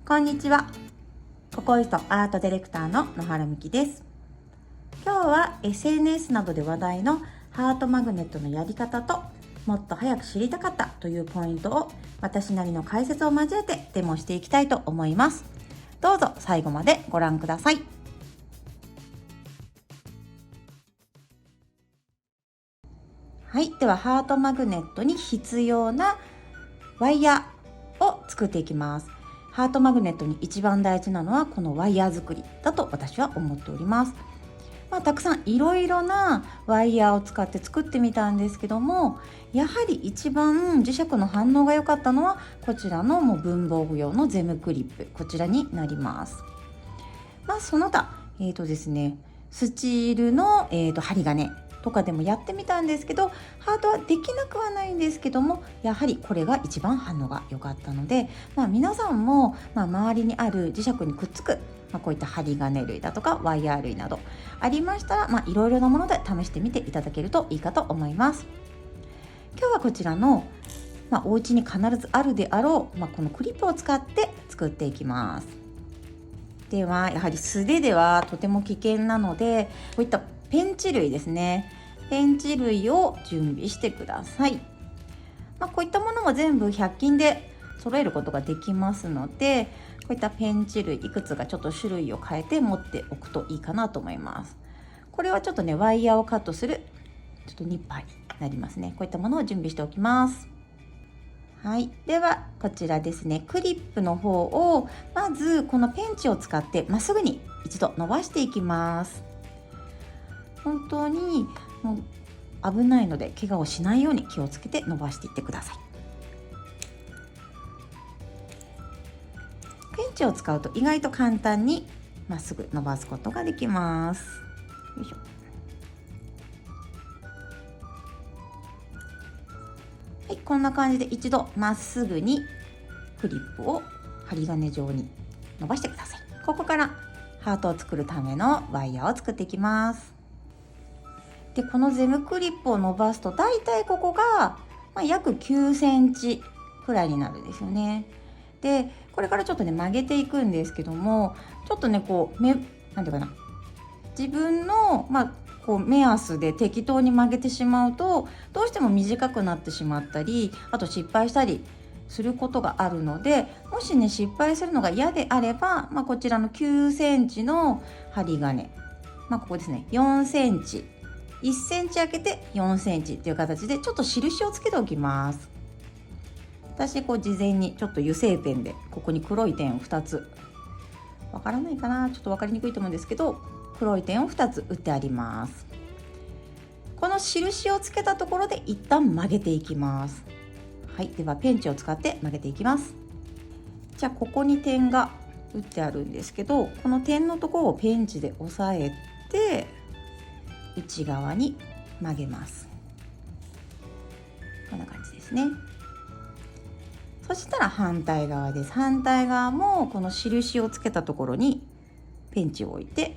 こんにちは。ココイストアートディレクターの野原美希です。今日は SNS などで話題のハートマグネットのやり方と、もっと早く知りたかったというポイントを私なりの解説を交えてデモしていきたいと思います。どうぞ最後までご覧ください。はい、ではハートマグネットに必要なワイヤーを作っていきます。ハートマグネットに一番大事なのはこのワイヤー作りだと私は思っております。たくさんいろいろなワイヤーを使って作ってみたんですけども、やはり一番磁石の反応が良かったのはこちらの文房具用のゼムクリップ、こちらになります。その他ですね、スチールの、針金とかでもやってみたんですけど、ハートはできなくはないんですけども、やはりこれが一番反応が良かったので、皆さんも、周りにある磁石にくっつく、こういった針金類だとかワイヤー類などありましたら、いろいろなもので試してみていただけるといいかと思います。今日はこちらの、お家に必ずあるであろう、このクリップを使って作っていきます。ではやはり素手ではとても危険なので、こういったペンチ類ですね、ペンチ類を準備してください。こういったものも全部100均で揃えることができますので、こういったペンチ類いくつかちょっと種類を変えて持っておくといいかなと思います。これはちょっとね、ワイヤーをカットするちょっとニッパーになりますね。こういったものを準備しておきます。はい、ではこちらですね、クリップの方をまずこのペンチを使ってまっすぐに一度伸ばしていきます。本当にもう危ないので怪我をしないように気をつけて伸ばしていってください。ペンチを使うと意外と簡単にまっすぐ伸ばすことができます。よいしょ。はい、こんな感じで一度まっすぐにクリップを針金状に伸ばしてください。ここからハートを作るためのワイヤーを作っていきます。でこのゼムクリップを伸ばすとだいたいここが、約9センチくらいになるんですよね。でこれからちょっとね曲げていくんですけども、ちょっとねなんていうかな、自分の目安で適当に曲げてしまうとどうしても短くなってしまったり、あと失敗したりすることがあるので、もしね失敗するのが嫌であれば、こちらの9センチの針金、ここですね、4センチ1センチ開けて4センチっていう形でちょっと印をつけておきます。私事前にちょっと油性ペンでここに黒い点を2つ、わからないかな、ちょっと分かりにくいと思うんですけど、黒い点を2つ打ってあります。この印をつけたところで一旦曲げていきます。はい、ではペンチを使って曲げていきます。じゃあここに点が打ってあるんですけど、この点のところをペンチで押さえて内側に曲げます。こんな感じですね。そしたら反対側です。反対側もこの印をつけたところにペンチを置いて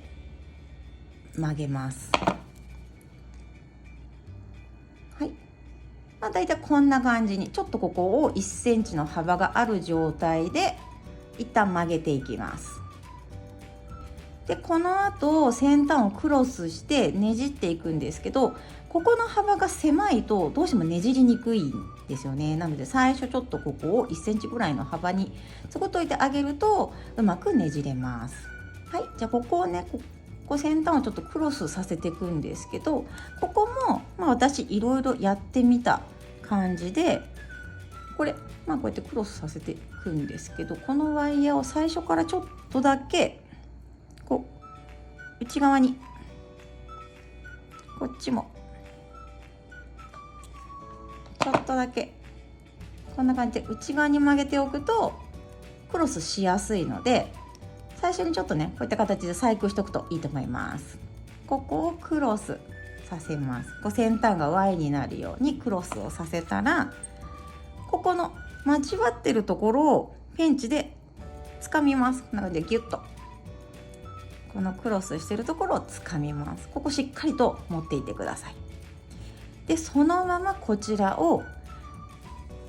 曲げます。はい、だいたいこんな感じに、ちょっとここを1センチの幅がある状態で一旦曲げていきます。でこの後先端をクロスしてねじっていくんですけど、ここの幅が狭いとどうしてもねじりにくいんですよね。なので最初ちょっとここを1センチぐらいの幅に作っといてあげるとうまくねじれます。はい、じゃあここをね、ここ先端をちょっとクロスさせていくんですけど、ここも私いろいろやってみた感じで、これこうやってクロスさせていくんですけど、このワイヤーを最初からちょっとだけ内側に、こっちもちょっとだけこんな感じで内側に曲げておくとクロスしやすいので、最初にちょっとねこういった形で細工しておくといいと思います。ここをクロスさせます。先端が Y になるようにクロスをさせたら、ここの交わってるところをペンチで掴みます。なのでギュッとこのクロスしてるところを掴みます。ここしっかりと持っていてください。でそのままこちらを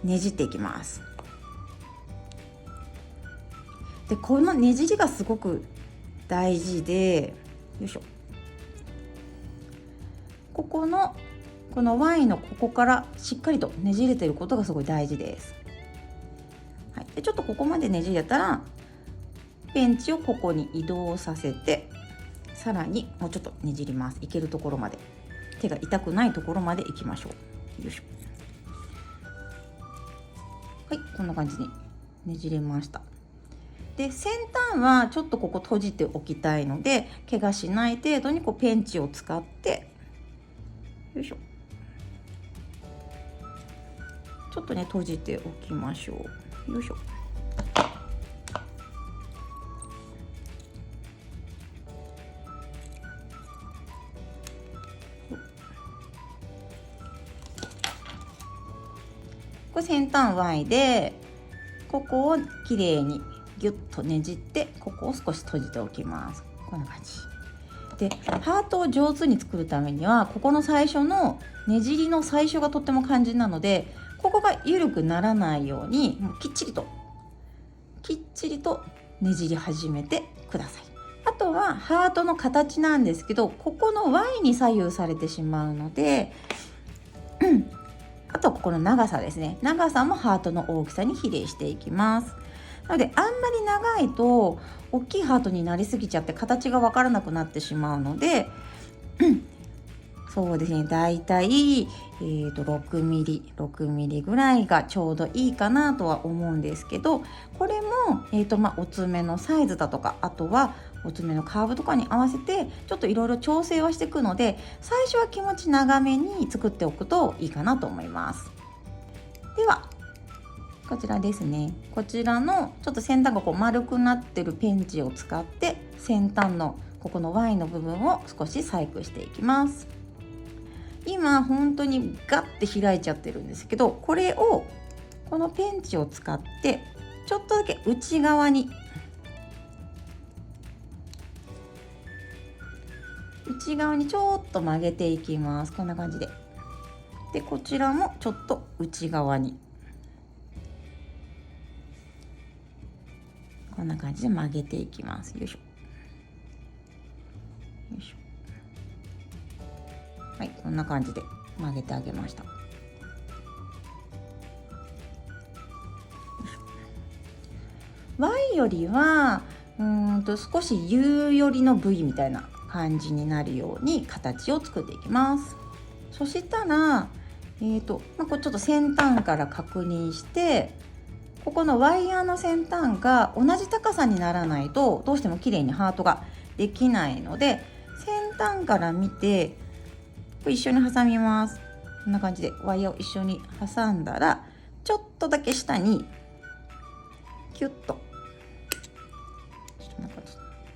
ねじっていきます。でこのねじりがすごく大事で、よいしょ、この Y のここからしっかりとねじれてることがすごい大事です。はい、でちょっとここまでねじれたらペンチをここに移動させて、さらにもうちょっとねじります。いけるところまで、手が痛くないところまでいきましょう。よいしょ。はい、こんな感じにねじれました。で先端はちょっとここ閉じておきたいので、怪我しない程度にこうペンチを使って、よいしょ、ちょっとね閉じておきましょう。よいしょ。これ先端 Y でここをきれいにギュッとねじって、ここを少し閉じておきます。こんな感じで、ハートを上手に作るためにはここの最初のねじりの最初がとっても肝心なので、ここが緩くならないようにもうきっちりとねじり始めてください。あとはハートの形なんですけど、ここの Y に左右されてしまうので、あとはここの長さですね。長さもハートの大きさに比例していきます。なのであんまり長いと大きいハートになりすぎちゃって形が分からなくなってしまうので、そうですね、だいたい6ミリぐらいがちょうどいいかなとは思うんですけど、これも、お爪のサイズだとか、あとはお爪のカーブとかに合わせてちょっといろいろ調整はしていくので、最初は気持ち長めに作っておくといいかなと思います。ではこちらですね、こちらのちょっと先端がこう丸くなってるペンチを使って先端のここの Y の部分を少し細工していきます。今本当にガッて開いちゃってるんですけど、これをこのペンチを使ってちょっとだけ内側にちょっと曲げていきます。こんな感じで。でこちらもちょっと内側にこんな感じで曲げていきます。よいしょよいしょ。はい、こんな感じで曲げてあげました。Y よりは少し U 寄りの V みたいな感じになるように形を作っていきます。そしたら、これちょっと先端から確認して、ここのワイヤーの先端が同じ高さにならないとどうしても綺麗にハートができないので、先端から見てこれ一緒に挟みます。こんな感じでワイヤーを一緒に挟んだら、ちょっとだけ下にキュッと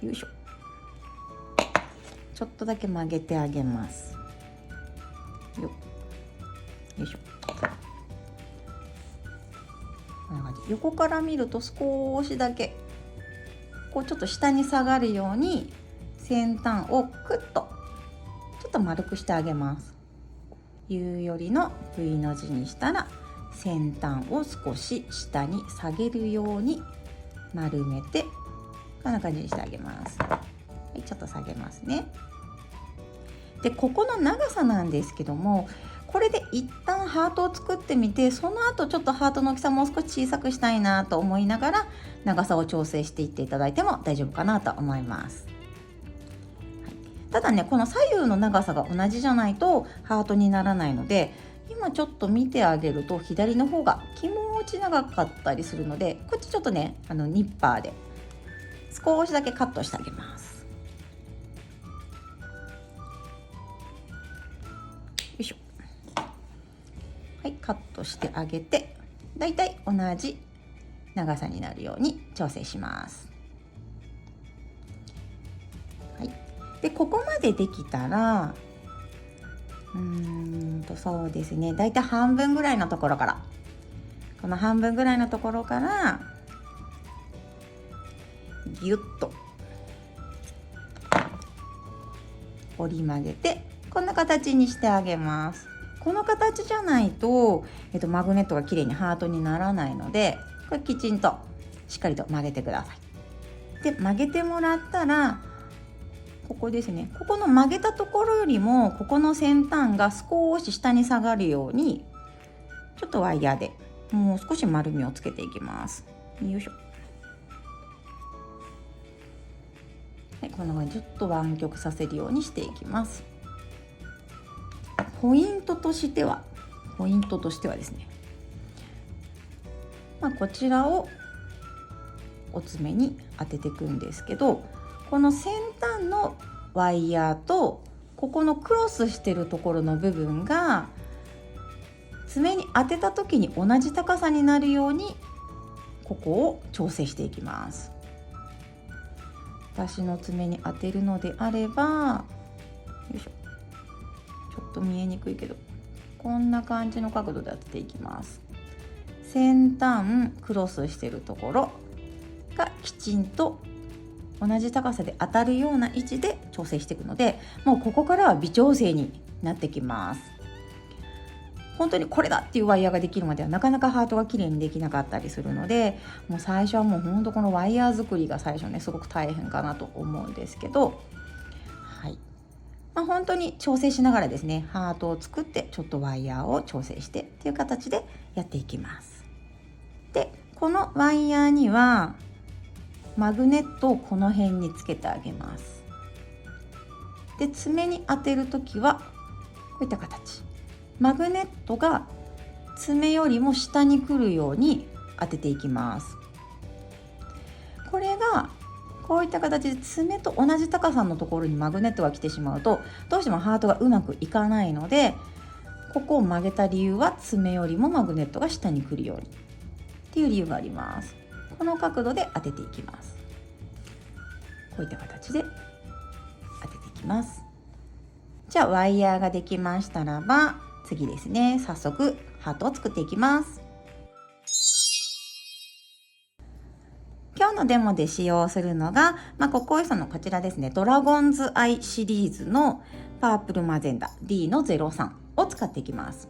よいしょ、ちょっとだけ曲げてあげます。よいしょ。こんな感じ。横から見ると少しだけこうちょっと下に下がるように先端をクッとちょっと丸くしてあげます。 U よりの V の字にしたら、先端を少し下に下げるように丸めて、こんな感じにしてあげます。はい、ちょっと下げますね。でここの長さなんですけども、これで一旦ハートを作ってみて、その後ちょっとハートの大きさもう少し小さくしたいなと思いながら長さを調整していっていただいても大丈夫かなと思います。はい、ただね、この左右の長さが同じじゃないとハートにならないので、今ちょっと見てあげると左の方が気持ち長かったりするので、こっちちょっとねニッパーで少しだけカットしてあげます。よいしょ。はい、カットしてあげて、だいたい同じ長さになるように調整します。はい、でここまでできたらそうですね、だいたい半分ぐらいのところから、この半分ぐらいのところからギュッと折り曲げて、こんな形にしてあげます。この形じゃないと、マグネットがきれいにハートにならないので、これきちんとしっかりと曲げてください。で曲げてもらったら、ここですね、ここの曲げたところよりもここの先端が少し下に下がるように、ちょっとワイヤーでもう少し丸みをつけていきます。よいしょ。はい、こんな感じでちょっと湾曲させるようにしていきます。ポイントとしてはですね、こちらをお爪に当てていくんですけど、この先端のワイヤーとここのクロスしてるところの部分が爪に当てた時に同じ高さになるように、ここを調整していきます。私の爪に当てるのであれば、よいしょ、ちょっと見えにくいけどこんな感じの角度で当てていきます。先端クロスしてるところがきちんと同じ高さで当たるような位置で調整していくので、もうここからは微調整になってきます。本当にこれだっていうワイヤーができるまではなかなかハートが綺麗にできなかったりするので、もう最初はもう本当このワイヤー作りが最初ねすごく大変かなと思うんですけど、はい、本当に調整しながらですね、ハートを作ってちょっとワイヤーを調整してっていう形でやっていきます。で、このワイヤーにはマグネットをこの辺につけてあげます。で、爪に当てるときはこういった形、マグネットが爪よりも下に来るように当てていきます。これがこういった形で爪と同じ高さのところにマグネットが来てしまうと、どうしてもハートがうまくいかないので、ここを曲げた理由は爪よりもマグネットが下に来るようにっていう理由があります。この角度で当てていきます。こういった形で当てていきます。じゃあワイヤーができましたらば、次ですね、早速ハートを作っていきます。今日のデモで使用するのが、ココイソのこちらですね、ドラゴンズアイシリーズのパープルマゼンダ D の03を使っていきます。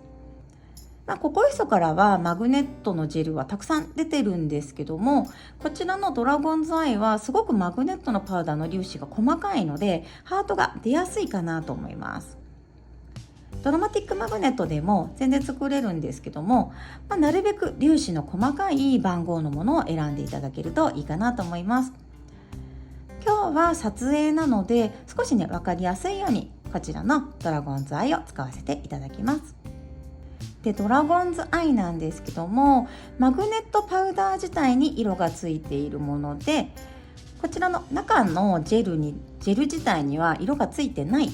ココイソからはマグネットのジェルはたくさん出てるんですけども、こちらのドラゴンズアイはすごくマグネットのパウダーの粒子が細かいので、ハートが出やすいかなと思います。ドラマティックマグネットでも全然作れるんですけども、なるべく粒子の細かい番号のものを選んでいただけるといいかなと思います。今日は撮影なので少しね分かりやすいようにこちらのドラゴンズアイを使わせていただきます。で、ドラゴンズアイなんですけども、マグネットパウダー自体に色がついているもので、こちらの中のジェル自体には色がついてない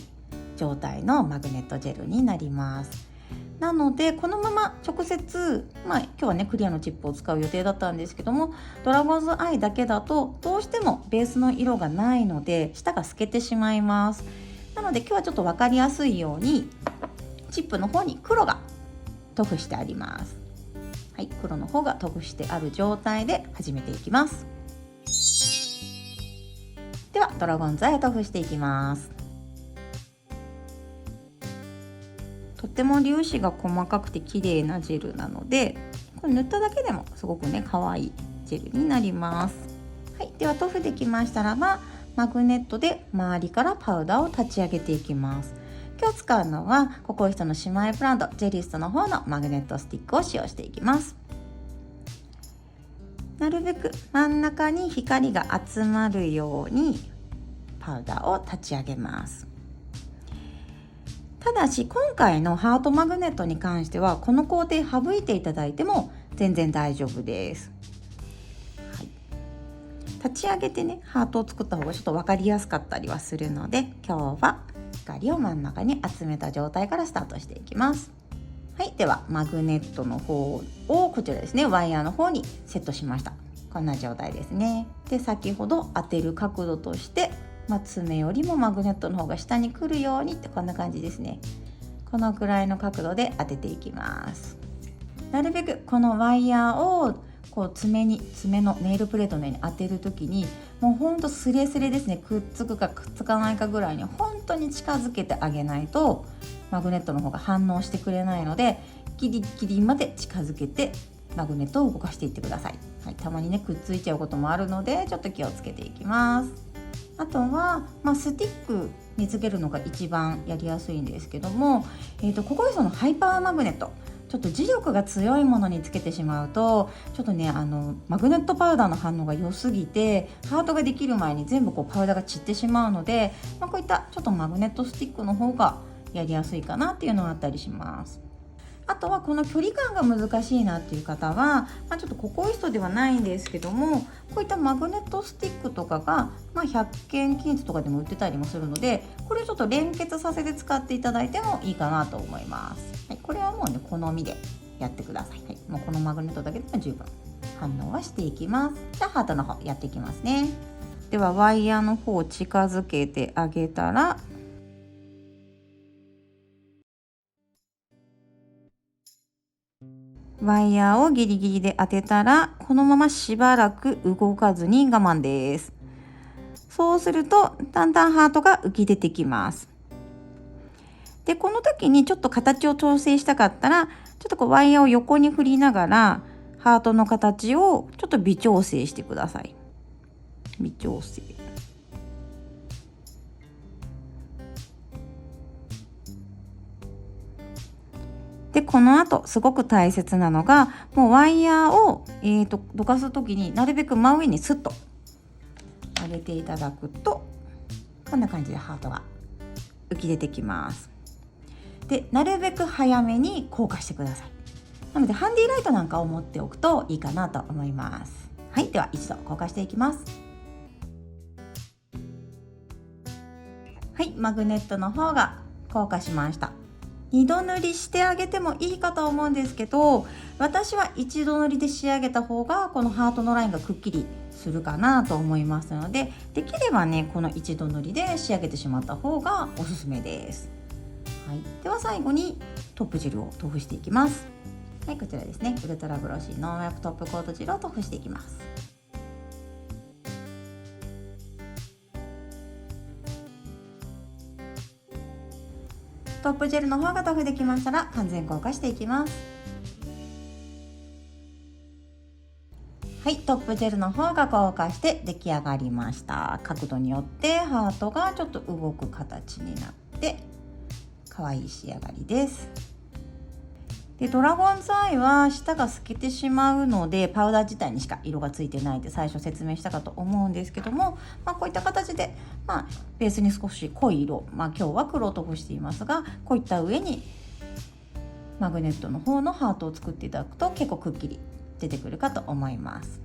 状態のマグネットジェルになります。なのでこのまま直接、今日はねクリアのチップを使う予定だったんですけども、ドラゴンズアイだけだとどうしてもベースの色がないので下が透けてしまいます。なので今日はちょっと分かりやすいようにチップの方に黒が塗布してあります。はい、黒の方が塗布してある状態で始めていきます。ではドラゴンズアイを塗布していきます。とっても粒子が細かくて綺麗なジェルなので、これ塗っただけでもすごくね可愛いジェルになります。はい、では塗布できましたらば、マグネットで周りからパウダーを立ち上げていきます。今日使うのはココイストの姉妹ブランドジェリストの方のマグネットスティックを使用していきます。なるべく真ん中に光が集まるようにパウダーを立ち上げます。ただし今回のハートマグネットに関してはこの工程省いていただいても全然大丈夫です。はい、立ち上げてねハートを作った方がちょっと分かりやすかったりはするので、今日は光を真ん中に集めた状態からスタートしていきます。はい、ではマグネットの方をこちらですね、ワイヤーの方にセットしました。こんな状態ですね。で、先ほど当てる角度として爪よりもマグネットの方が下に来るようにってこんな感じですね。このくらいの角度で当てていきます。なるべくこのワイヤーをこう爪のネイルプレートの上に当てるときにもうほんとスレスレですね、くっつくかくっつかないかぐらいに本当に近づけてあげないとマグネットの方が反応してくれないので、ギリギリまで近づけてマグネットを動かしていってください。はい、たまにねくっついちゃうこともあるのでちょっと気をつけていきます。あとは、スティックにつけるのが一番やりやすいんですけども、ココイソのハイパーマグネット、ちょっと磁力が強いものにつけてしまうとちょっとねマグネットパウダーの反応が良すぎてハートができる前に全部パウダーが散ってしまうので、こういったちょっとマグネットスティックの方がやりやすいかなっていうのがあったりします。あとはこの距離感が難しいなっていう方は、ちょっとココイストではないんですけども、こういったマグネットスティックとかが、100均均一とかでも売ってたりもするので、これちょっと連結させて使っていただいてもいいかなと思います。はい、これはもうね好みでやってください。はい、もうこのマグネットだけでも十分反応はしていきます。じゃあハートの方やっていきますね。ではワイヤーの方を近づけてあげたら、ワイヤーをギリギリで当てたら、このまましばらく動かずに我慢です。そうするとだんだんハートが浮き出てきます。でこの時にちょっと形を調整したかったら、ちょっとワイヤーを横に振りながらハートの形をちょっと微調整してください。微調整。でこの後すごく大切なのが、もうワイヤーを、どかす時になるべく真上にスッと上げていただくと、こんな感じでハートが浮き出てきます。でなるべく早めに硬化してください。なのでハンディライトなんかを持っておくといいかなと思います。はい、では一度硬化していきます。はい、マグネットの方が硬化しました。2度塗りしてあげてもいいかと思うんですけど、私は1度塗りで仕上げた方がこのハートのラインがくっきりするかなと思いますので、できればねこの1度塗りで仕上げてしまった方がおすすめです。はい、では最後にトップジェルを塗布していきます。はい、こちらですね、ウルトラグロシーノンウェアトップコートジェルを塗布していきます。トップジェルの方が塗布できましたら完全硬化していきます。はい、トップジェルの方が硬化して出来上がりました。角度によってハートがちょっと動く形になって可愛い仕上がりです。でドラゴンズアイは下が透けてしまうので、パウダー自体にしか色がついてないって最初説明したかと思うんですけども、こういった形で、ベースに少し濃い色、今日は黒を塗布していますが、こういった上にマグネットの方のハートを作っていただくと結構くっきり出てくるかと思います。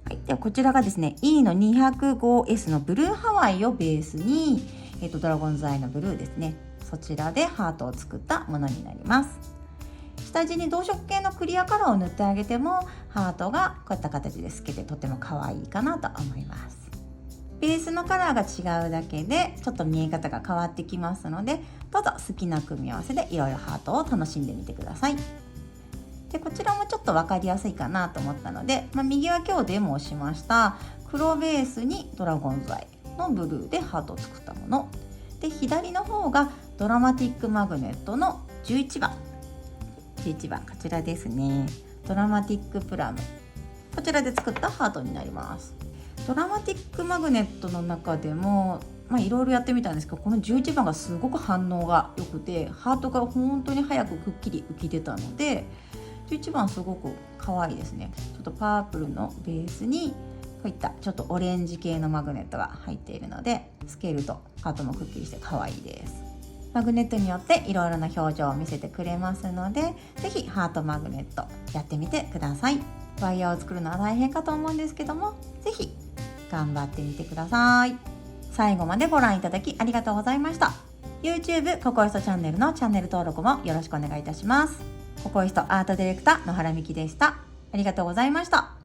はい、ではこちらがですね E の 205S のブルーハワイをベースに、ドラゴンズアイのブルーですね、そちらでハートを作ったものになります。下地に同色系のクリアカラーを塗ってあげてもハートがこういった形で透けてとても可愛いかなと思います。ベースのカラーが違うだけでちょっと見え方が変わってきますので、どうぞ好きな組み合わせでいろいろハートを楽しんでみてください。でこちらもちょっと分かりやすいかなと思ったので、右は今日デモをしました黒ベースにドラゴンズアイのブルーでハートを作ったもので、左の方がドラマティックマグネットの11番、こちらですね、ドラマティックプラム、こちらで作ったハートになります。ドラマティックマグネットの中でもいろいろやってみたんですけど、この11番がすごく反応が良くて、ハートが本当に早くくっきり浮き出たので、11番すごく可愛いですね。ちょっとパープルのベースにこういったちょっとオレンジ系のマグネットが入っているので、スケールとハートもくっきりして可愛いです。マグネットによっていろいろな表情を見せてくれますので、ぜひハートマグネットやってみてください。ワイヤーを作るのは大変かと思うんですけども、ぜひ頑張ってみてください。最後までご覧いただきありがとうございました。 YouTube ココイストチャンネルのチャンネル登録もよろしくお願いいたします。ココイストアートディレクター野原美希でした。ありがとうございました。